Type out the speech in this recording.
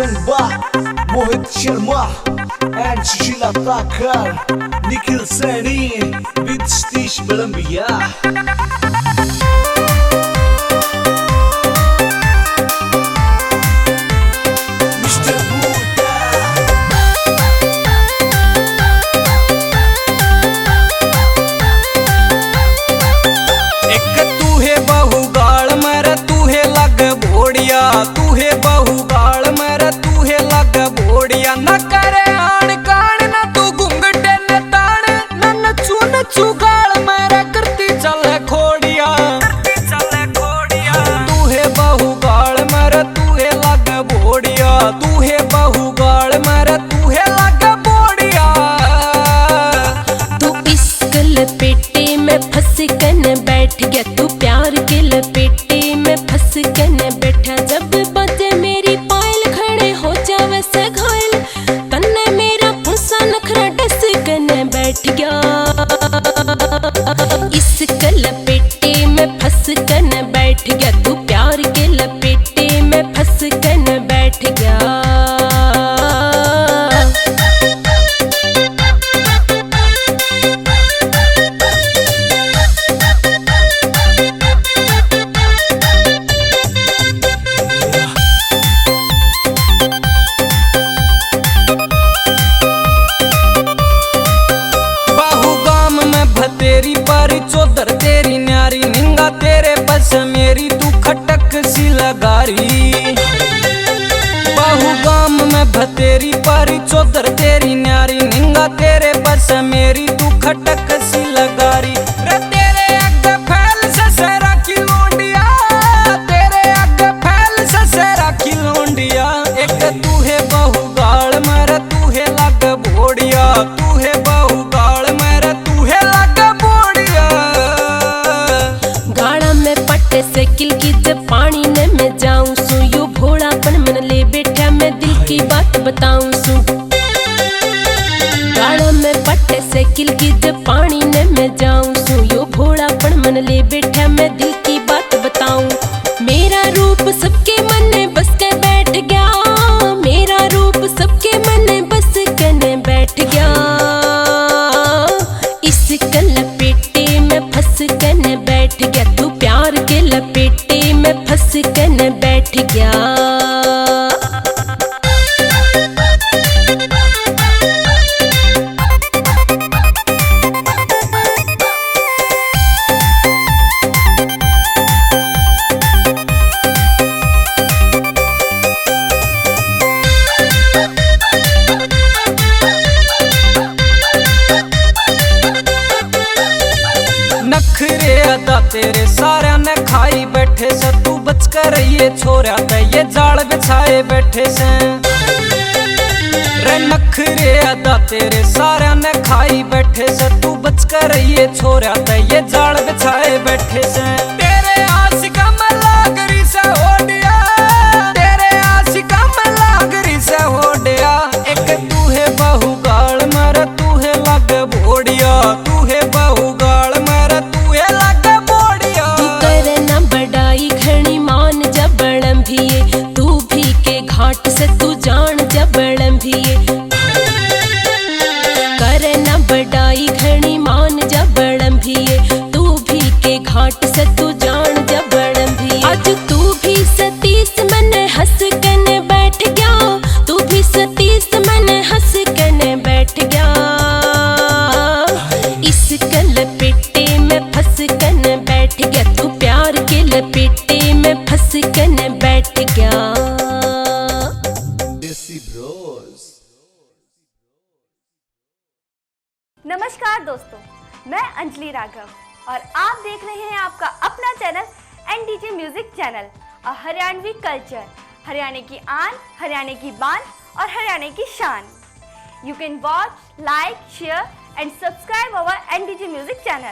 presented by Mohit Sharma and Sushila Thakur, Nikhil Saini with Satish Balambia. तू है बहु गाल मेरा तू है लग बोड़िया न करे आन कान न तू घुंघटे न तान न नचू नचू गाल मेरा करती चले खोड़िया तू है बहु गाल मेरा तू है लग बोड़िया तू है बहु गाल मेरा तू है लग बोड़िया तू इश्क लपेटे में फंस कन बैठ गया तू प्यार के लपेटे में फंस कन बैठा जब बाजे मेरी पायल खड़े हो जावे से घायल तन्ने मेरा फुंसा नखरा डस कन बैठ गया इश्क लपेटे में फंस कन बैठ गया तू प्यार के लपेटे में फंस कन बैठ गया। तेरी बारी चौधर तेरी न्यारी निंगा तेरे बस मेरी तू खटक सी लगारी बाहू गाम में भतेरी पारी चौधर तेरी न्यारी निंगा तेरे बस मेरी तू खटक सी लगारी रे तेरे अग फैल ससरा की लोंडिया तेरे अग फैल ससरा की लोंडिया एक तू है बहु गाल मेरा तू है लग बोड़िया तू है बहु गाल मेरा तू है लग साइकिल की जब पानी ने मैं जाऊं सू यू भोलापन मन ले बैठा मैं दिल की बात बताऊं सू गाड़ा में पट्टे साइकिल की जब पानी ने मैं जाऊं सू यू भोलापन मन ले बैठा मैं दिल की बात बताऊं मेरा रूप सबके मन में बस के बैठ गया मेरा रूप सबके मन में बस के बैठ गया इस लपेटे में फंस के बैठ गया तू प्यार के लपेटे में फंस के बैठ गया। नखरे अदा तेरे सारे ने खाई बैठे से तू बच कर ये छोरा ते ये जाल बिछाए बैठे से रे नखरे अदा तेरे सारे ने खाई बैठे से तू बच कर ये छोरा ते ये जाल बिछाए बैठे से तेरे आशिका में लागरी से होडिया तेरे आशिका में लागरी से होडिया एक तू है बहु गाल मेरा तू है लग बोड़िया तू है बहु गाल मेरा तू है लग बोड़िया तू करे ना बड़ाई घनी मान जबड़म भी तू भी के घाट से तू जान जबड़म भी करे ना बड़ाई घनी मान जबड़म भी तू भी के घाट से तू जान जबड़म भी आज तू भी सतीश मन हंस कने बैठ गया तू भी सतीश मन हंस कने बैठ गया इस लपेटे में फंस कन बैठ गया तू प्यार के लपेटे में फंस कन बैठ गया। नमस्कार दोस्तों, मैं अंजलि राघव और आप देख रहे हैं आपका अपना चैनल एनडीजे म्यूजिक चैनल और हरियाणवी कल्चर, हरियाणा की आन, हरियाणा की बान और हरियाणा की शान। You can watch, like, share and subscribe our NDJ Music channel.